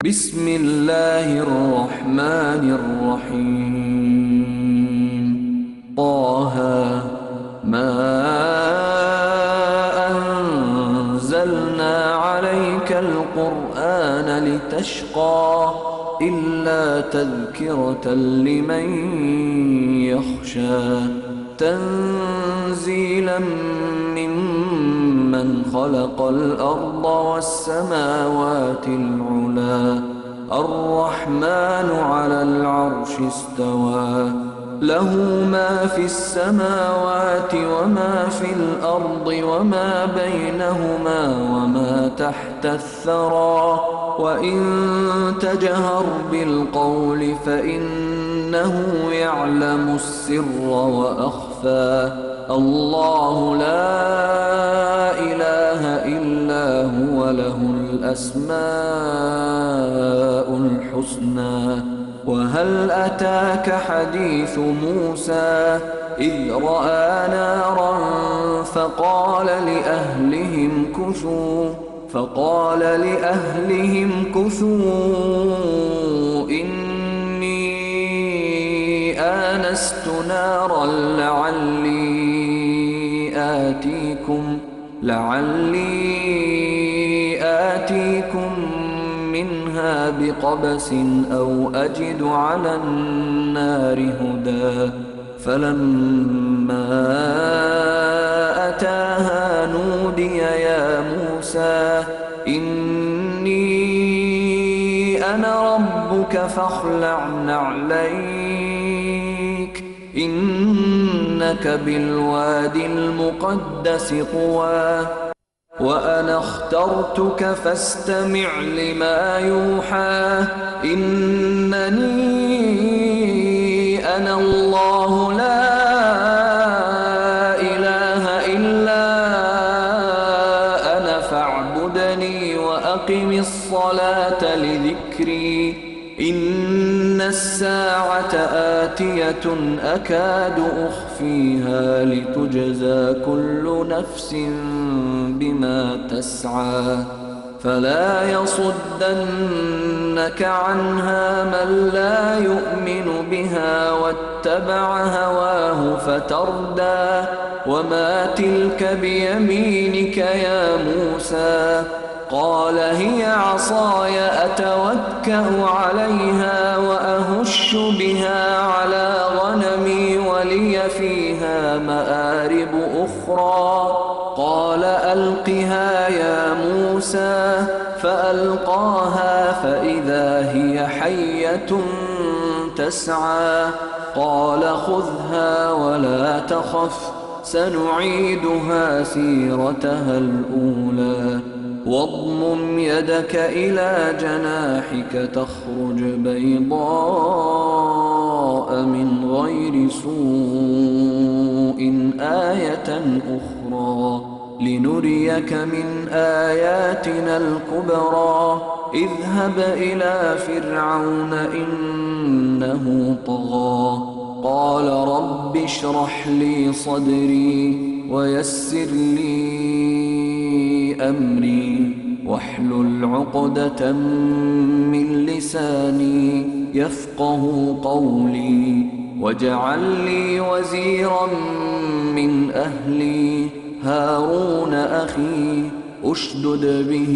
بسم الله الرحمن الرحيم طه ما أنزلنا عليك القرآن لتشقى إلا تذكرة لمن يخشى تنزيلا ممن خلق الأرض والسماوات العلى الرحمن على العرش استوى له ما في السماوات وما في الأرض وما بينهما وما تحت الثرى وإن تجهر بالقول فإنه يعلم السر وأخفى الله لا إله إلا هو له الأسماء الحسنى وهل أتاك حديث موسى إذ رأى نارا فقال لأهلهم كثوا إني آنست نارا لعلي آتيكم منها بقبس أو أجد على النار هدى فلما أتاها نودي يا موسى إني أنا ربك فاخلع نعليك إنك بالوادي المقدس طوى وأنا اخترتك فاستمع لما يوحى إنني أنا الله لا إله إلا أنا فاعبدني وأقم الصلاة لذكري إن الساعة آتية أكاد أخفيها لتجزى كل نفس بما تسعى فلا يصدنك عنها من لا يؤمن بها واتبع هواه فتردى وما تلك بيمينك يا موسى قال هي عصاي أتوكأ عليها وأهش بها على غنمي ولي فيها مآرب أخرى قال ألقها يا موسى فألقاها فإذا هي حية تسعى قال خذها ولا تخف سنعيدها سيرتها الأولى واضمم يدك إلى جناحك تخرج بيضاء من غير سوء آية أخرى لنريك من آياتنا الكبرى اذهب إلى فرعون إنه طغى قال رب اشرح لي صدري ويسر لي أمري واحلل عقدة من لساني يفقه قولي واجعل لي وزيرا من أهلي هارون أخي أشدد به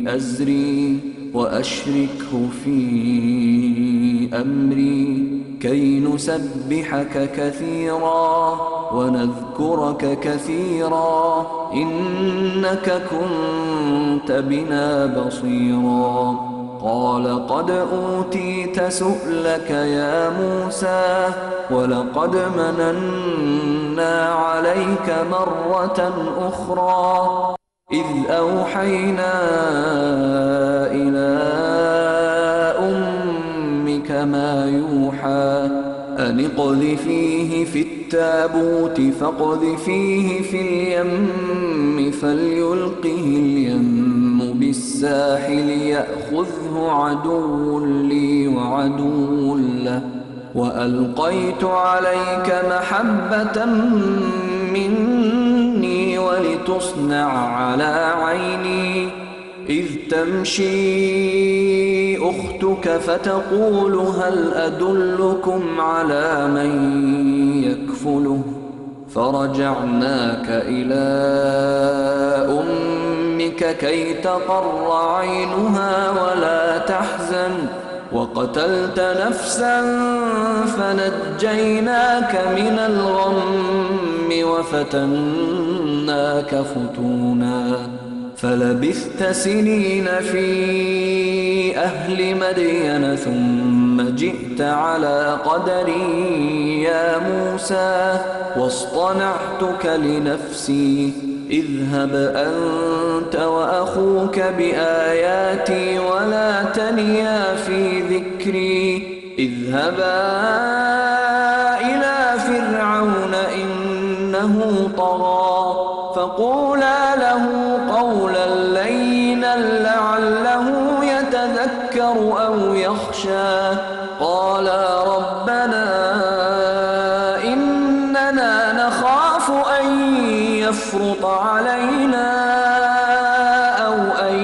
أزري وأشركه في أمري كي نسبحك كثيرا ونذكرك كثيرا إنك كنت بنا بصيرا قال قد أوتيت سؤلك يا موسى ولقد مننا عليك مرة أخرى إذ أوحينا إلى أمك ما يوحى أن اقذفيه في التابوت فاقذفيه في اليم فليلقه اليم بالساحل يأخذه عدو لي وعدو له وألقيت عليك محبة مني ولتصنع على عيني إذ تمشي أختك فتقول هل أدلكم على من يكفله فرجعناك إلى أمك كي تقر عينها ولا تحزن وقتلت نفسا فنجيناك من الغم وفتناك فتونا فلبثت سنين في أهل مدين ثم جئت على قدري يا موسى واصطنعتك لنفسي اذهب أنت وأخوك بآياتي ولا تنيا في ذكري اذهبا إلى فرعون إنه طغى فقولا له قولا لينا لعله يتذكر أو يخشى قالا ربنا إننا نخاف أن يفرط علينا أو أن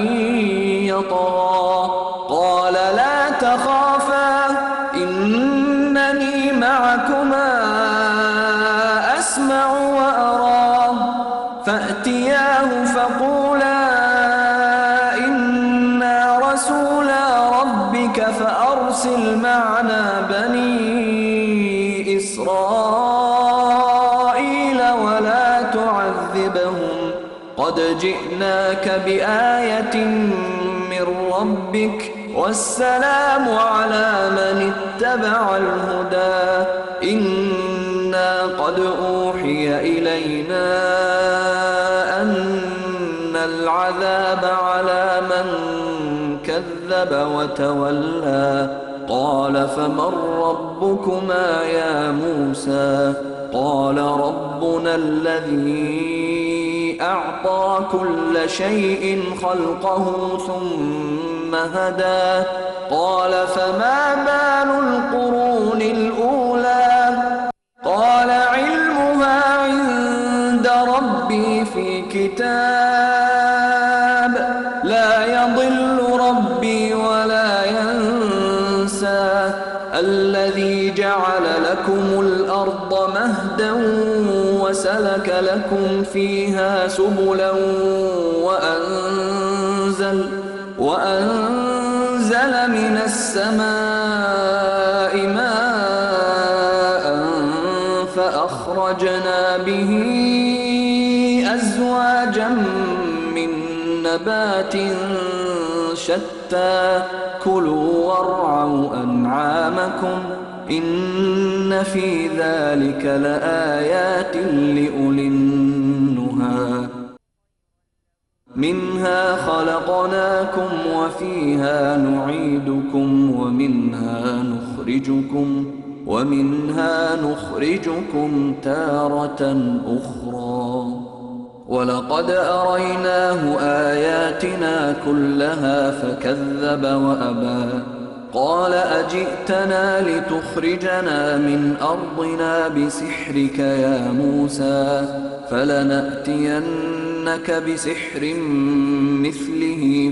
يطغى قال لا تخافا إنني معكما أسمع وأرى فأتياه فقولا إنا رسولا ربك فأرسل معنا بني إسرائيل ولا تعذبهم قد جئناك بآية من ربك والسلام على من اتبع الهدى إنا قد أوحي إلينا أن العذاب على من كذب وتولى قال فمن ربكما يا موسى قال ربنا الذي أعطى كل شيء خلقه ثم هدى قال فما بال القرون الأولى قال علمها عند ربي في كتاب لا يضل ربي ولا ينسى الذي جعل لكم الأرض مهدا وسلك لكم فيها سبلا وأنزل من السماء ماء فأخرجنا به أزواجا من نبات شتى كلوا وارعوا أنعامكم إن في ذلك لآيات لأولي النهى منها خلقناكم وفيها نعيدكم ومنها نخرجكم تارة أخرى ولقد أريناه آياتنا كلها فكذب وأبى قال أجئتنا لتخرجنا من أرضنا بسحرك يا موسى فلنأتينك بسحر مثله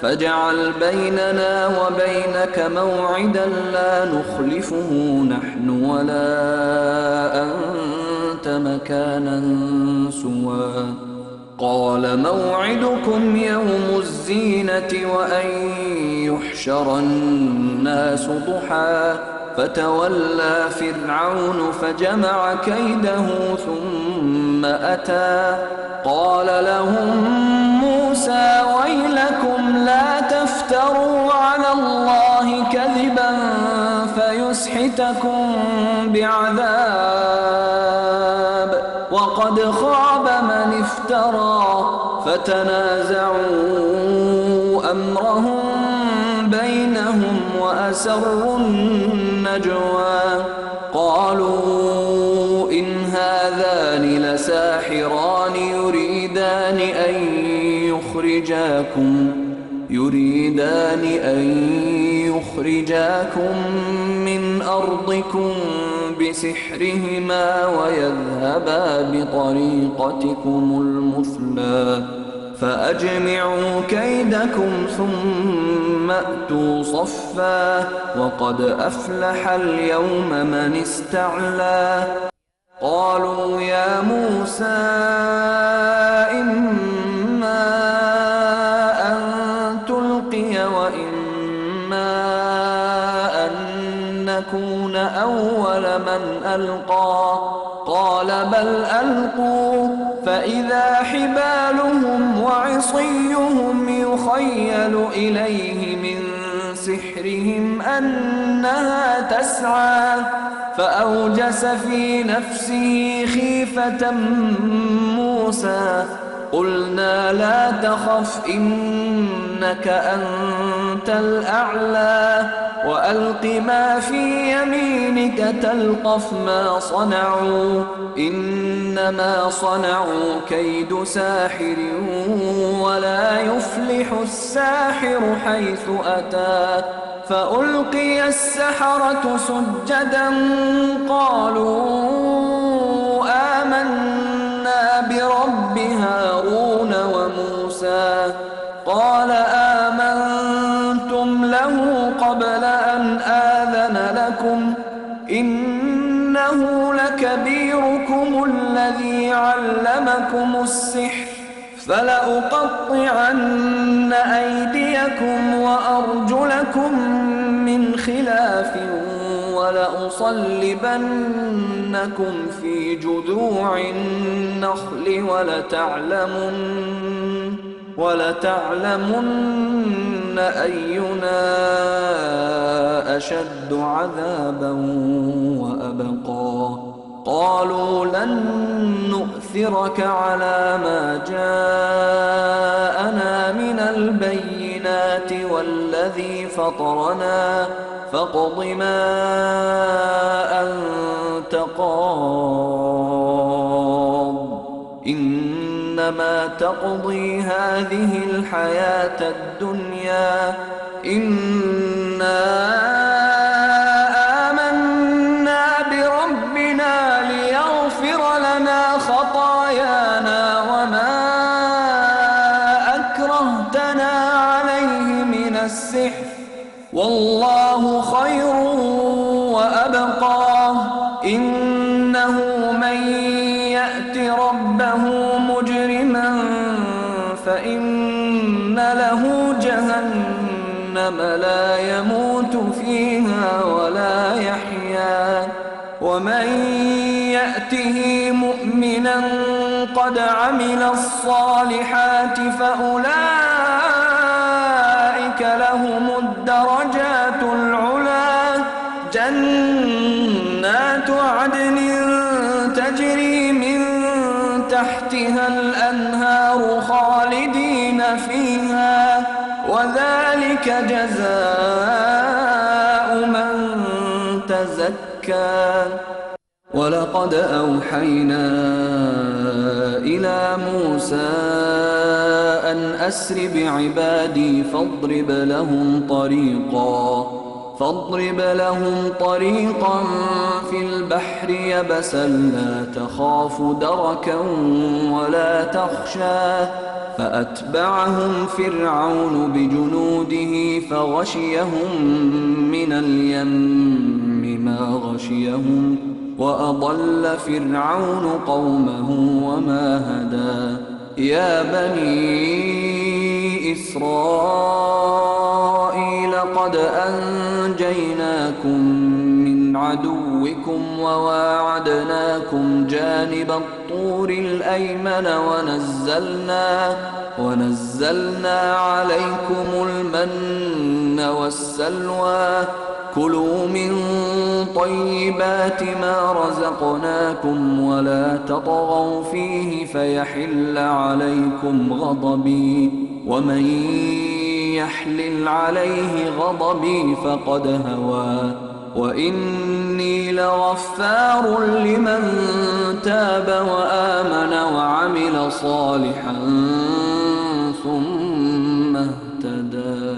فاجعل بيننا وبينك موعدا لا نخلفه نحن ولا أنت مكانا سوى قال موعدكم يوم الزينة وأن يحشر الناس ضحى فتولى فرعون فجمع كيده ثم أتى قال لهم موسى ويلكم لا تفتروا على الله كذبا فيسحتكم بعذاب وقد خاب من افترى فتنازعوا أمرهم بينهم وأسروا النجوى قالوا إن هذان لساحران يريدان أن يخرجاكم من أرضكم بسحرهما ويذهبا بطريقتكم المثلى فأجمعوا كيدكم ثم أتوا صفا وقد أفلح اليوم من استعلى قالوا يا موسى إما أن تلقي وإما أن نكون أول من ألقى قال بل ألقوا فإذا حبالهم وعصيهم يخيل إليه من سحرهم أنها تسعى فأوجس في نفسه خيفة موسى قلنا لا تخف إنك أنت الأعلى وألق ما في يمينك تلقف ما صنعوا إنما صنعوا كيد ساحر ولا يفلح الساحر حيث أتى فألقي السحرة سجدا قالوا آمنا برب هارون وموسى قال آمنتم له قبل أن آذن لكم إنه لكبيركم الذي علمكم السحر فلأقطعن أيديكم وأرجلكم من خلاف ولأصلبنكم في جذوع النخل ولتعلمن أينا أشد عذابا وأبقى قالوا لن نؤثرك على ما جاءنا من البينات والذي فطرنا فاقض ما أنت قاض إنما تقضي هذه الحياة الدنيا إنا آمنا بربنا ليغفر لنا خطايانا وما أكرهتنا عليه من السحر والله خير وأبقى إنه من يأت ربه مجرما فإن له جهنم لا يموت فيها ولا يحيا ومن يأته مؤمنا قد عمل الصالحات فأولئك لهم الدرجات العلى جنات عدن تجري من تحتها الأنهار خالدين فيها وذلك جزاء من تزكى ولقد أوحينا إلى موسى أن أسر بعبادي فاضرب لهم طريقا في البحر يبسا لا تخاف دركا ولا تخشى فأتبعهم فرعون بجنوده فغشيهم من اليم ما غشيهم وأضل فرعون قومه وما هدى يا بني إسرائيل قد أنجيناكم من عدوكم وواعدناكم جانب الطور الأيمن ونزلنا عليكم المن والسلوى كلوا من طيبات ما رزقناكم ولا تطغوا فيه فيحل عليكم غضبي ومن يحلل عليه غضبي فقد هوى وإني لغفار لمن تاب وآمن وعمل صالحا ثم اهتدى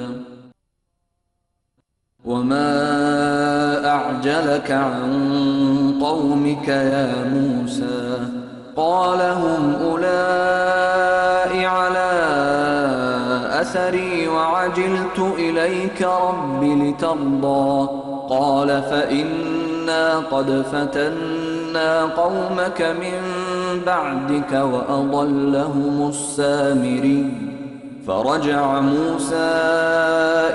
وما أعجلك عن قومك يا موسى قال هم أولئك على أثري وعجلت إليك رب لترضى قال فإنا قد فتنا قومك من بعدك وأضلهم السامري فرجع موسى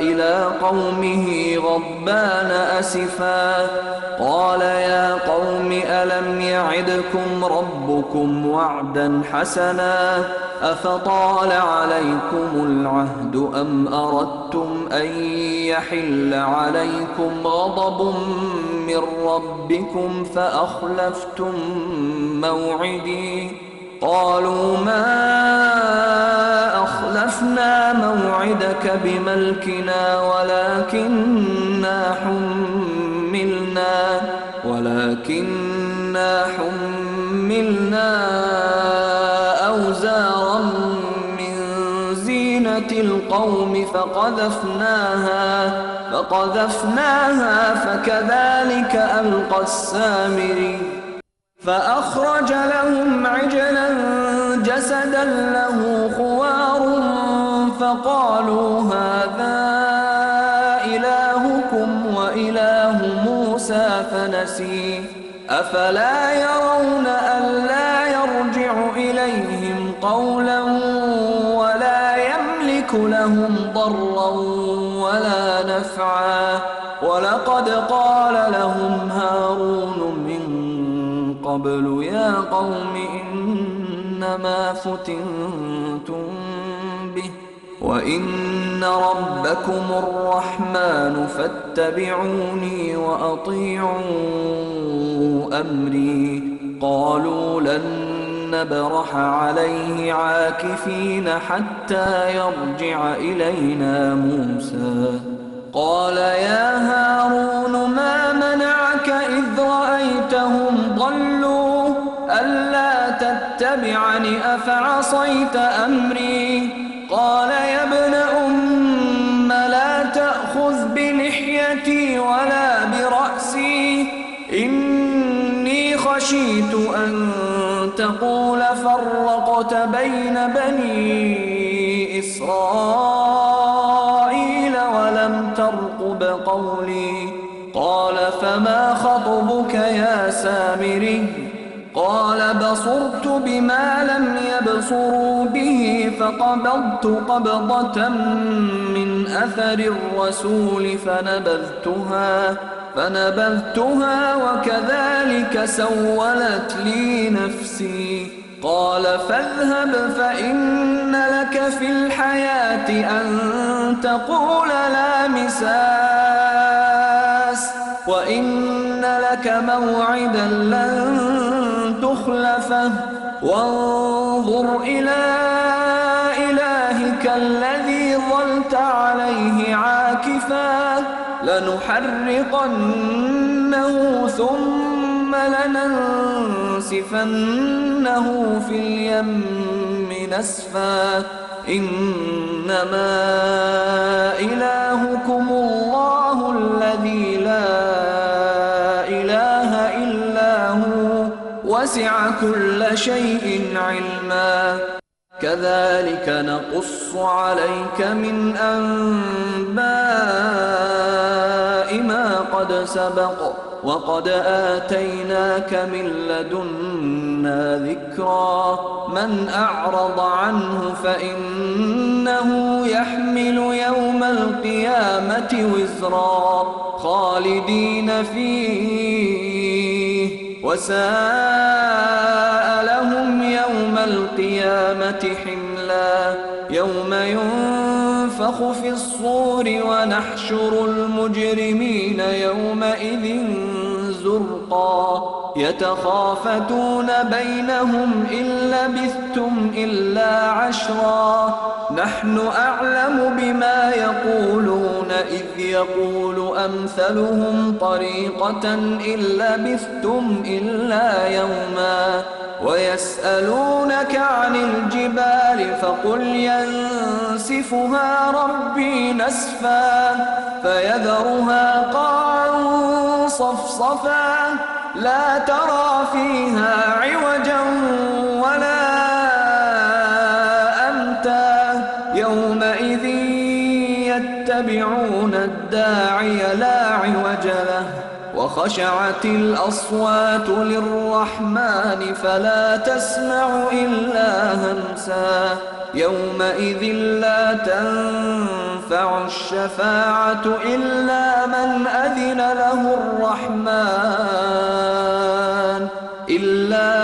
إلى قومه غضبان أسفا قال يا قوم ألم يعدكم ربكم وعدا حسنا أفطال عليكم العهد أم أردتم أن يحل عليكم غضب من ربكم فأخلفتم موعدي قالوا ما أخلفنا موعدك بملكنا ولكننا حملنا أوزارا من زينة القوم فقذفناها فكذلك ألقى السامري فأخرج لهم عجلا جسدا له خوار فقالوا هذا إلهكم وإله موسى فنسي أفلا يرون ألا يرجع إليهم قولا ولا يملك لهم ضرا ولا نفعا ولقد قال لهم هارون من قبل يا قوم إنما فتنتم به وإن ربكم الرحمن فاتبعوني وأطيعوا أمري قالوا لن نبرح عليه عاكفين حتى يرجع إلينا موسى قال يا هارون ما منعك إذ رأيتهم ضلوا ألا تتبعني أفعصيت أمري قال يا ابن أم لا تأخذ بلحيتي ولا برأسي إني خشيت أن تقول فرقت بين بني إسرائيل ولم ترقب قولي قال فما خطبك يا سامري قال بصرت بما لم يبصروا به فقبضت قبضة من أثر الرسول فنبذتها وكذلك سولت لي نفسي قال فاذهب فإن لك في الحياة أن تقول لا مساس وإن لك موعدا لن تخلفه وانظر إلى إلهك الذي ظلت عليه عاكفا لنحرقنه ثم لننسفنه في اليم نسفا إنما إلهكم الله الذي لا إله إلا هو وسع كل شيء علما كذلك نقص عليك من أنباء ما قد سبق وقد آتيناك من لدنا ذكرا من أعرض عنه فإنه يحمل يوم القيامة وزرا خالدين فيه وساء لهم يوم القيامة حملا يوم ينفخ في الصور ونحشر المجرمين يومئذ زرقا يتخافتون بينهم إن لبثتم إلا عشرا نحن أعلم بما يقولون إذ يقول أمثلهم طريقة إن لبثتم إلا يوما ويسألونك عن الجبال فقل ينسفها ربي نسفا فيذرها قاعا صفصفا لا ترى فيها عوجا ولا أمتا يومئذ يتبعون الداعي لا عوج له وخشعت الأصوات للرحمن فلا تسمع إلا همسا يومئذ لا تنفع الشفاعة إلا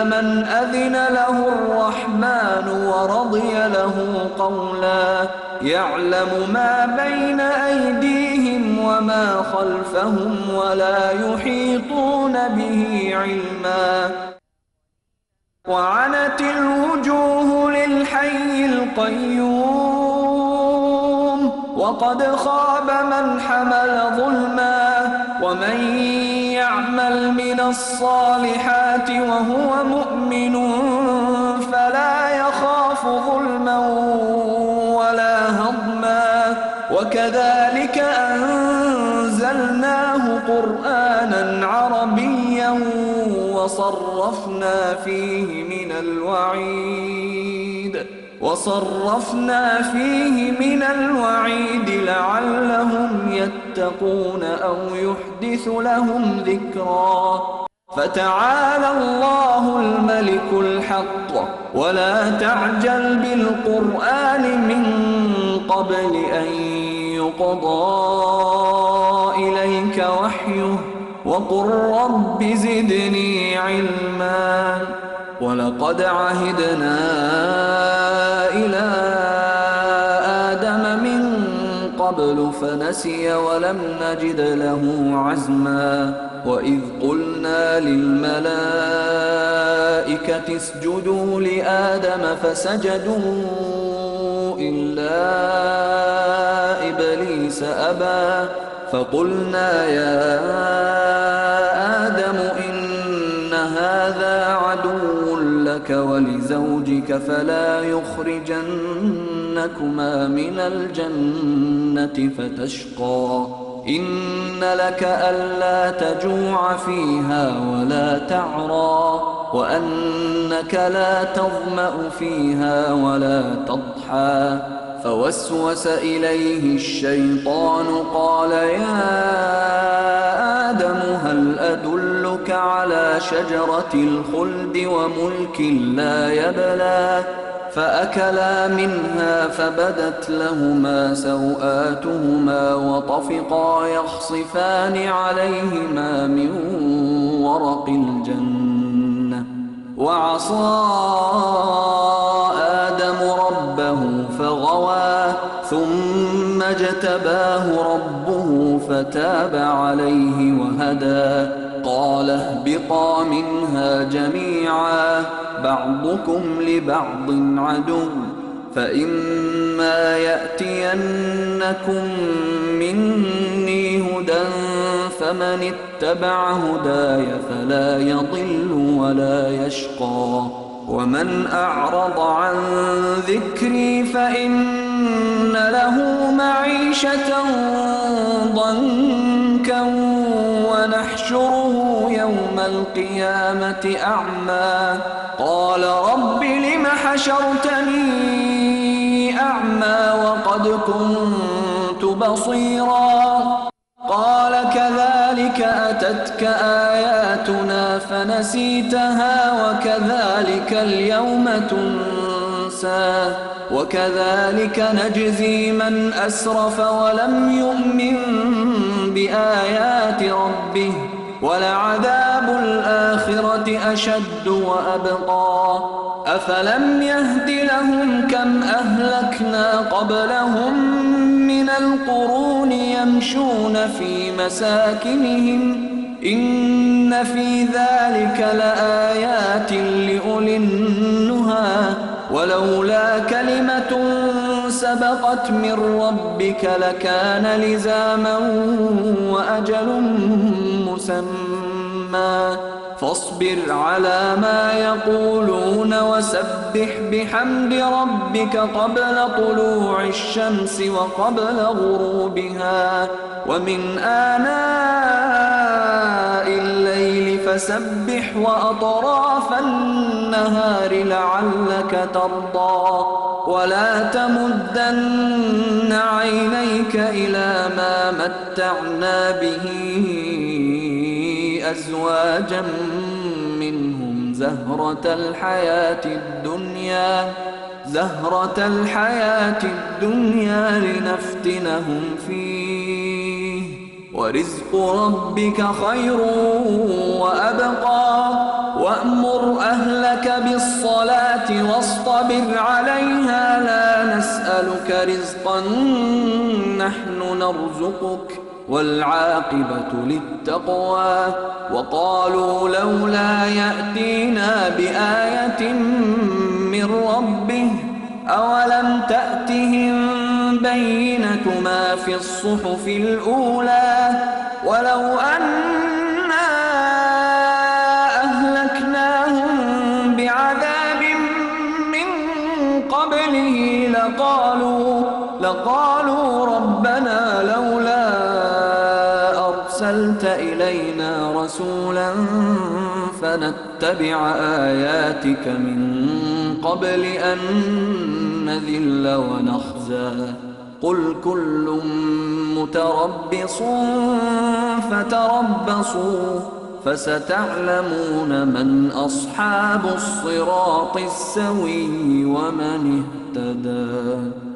من أذن له الرحمن ورضي له قولا يعلم ما بين أيديهم وما خلفهم ولا يحيطون به علما وعنت الوجوه للحي القيوم وقد خاب من حمل ظلما ومن يعمل من الصالحات وهو مؤمن فلا يخاف ظلما ولا هضما وكذلك أنزلناه قرآنا عربيا وصرفنا فيه من الوعيد لعلهم يتقون أو يحدث لهم ذكرا فتعالى الله الملك الحق ولا تعجل بالقرآن من قبل أن يقضى إليك وحيه وقل رب زدني علما ولقد عهدنا إلى آدم من قبل فنسي ولم نجد له عزما وإذ قلنا للملائكة اسجدوا لآدم فسجدوا إلا إبليس أبى فقلنا يا آدم إن هذا عدو لك ولزوجك فلا يخرجنكما من الجنة فتشقى إن لك ألا تجوع فيها ولا تعرى وأنك لا تظمأ فيها ولا تضحى فوسوس إليه الشيطان قال يا آدم هل أدلك على شجرة الخلد وملك لا يبلى فأكلا منها فبدت لهما سوآتهما وطفقا يخصفان عليهما من ورق الجنة وعصى آدم ربه فغوى ثم اجتباه ربه فتاب عليه وهدى قال اهبطا منها جميعا بعضكم لبعض عدو فإما يأتينكم مني هدى فمن اتبع هداي فلا يضل ولا يشقى ومن أعرض عن ذكري فإن له معيشة ضنكا ونحشره يوم القيامة أعمى قال رب لم حشرتني أعمى وقد كنت بصيرا قال كذلك أتتك آياتنا فنسيتها وكذلك اليوم تنسى وكذلك نجزي من أسرف ولم يؤمن بآيات ربه ولعذاب الآخرة أشد وأبقى أفلم يهد لهم كم أهلكنا قبلهم من القرون يمشون في مساكنهم إن في ذلك لآيات لأولي النهى ولولا كلمة سبقت من ربك لكان لزاما وأجل مسمى فاصبر على ما يقولون وسبح بحمد ربك قبل طلوع الشمس وقبل غروبها ومن آناء الليل فسبح وأطراف النهار لعلك ترضى ولا تمدن عينيك إلى ما متعنا به أزواجا منهم زهرة الحياة الدنيا لنفتنهم فيه ورزق ربك خير وأبقى وأمر أهلك بالصلاة واصطبر عليها لا نسألك رزقا نحن نرزقك والعاقبة للتقوى وقالوا لولا يأتينا بآية من ربه أولم تأتهم بينة ما في الصحف الأولى ولو أنا أهلكناهم بعذاب من قبله لقالوا ربنا لولا أرسلت إلينا رسولا فنتبع آياتك من قبل أن نذل ونخزى قل كل متربص فتربصوا فستعلمون من أصحاب الصراط السوي ومن اهتدى.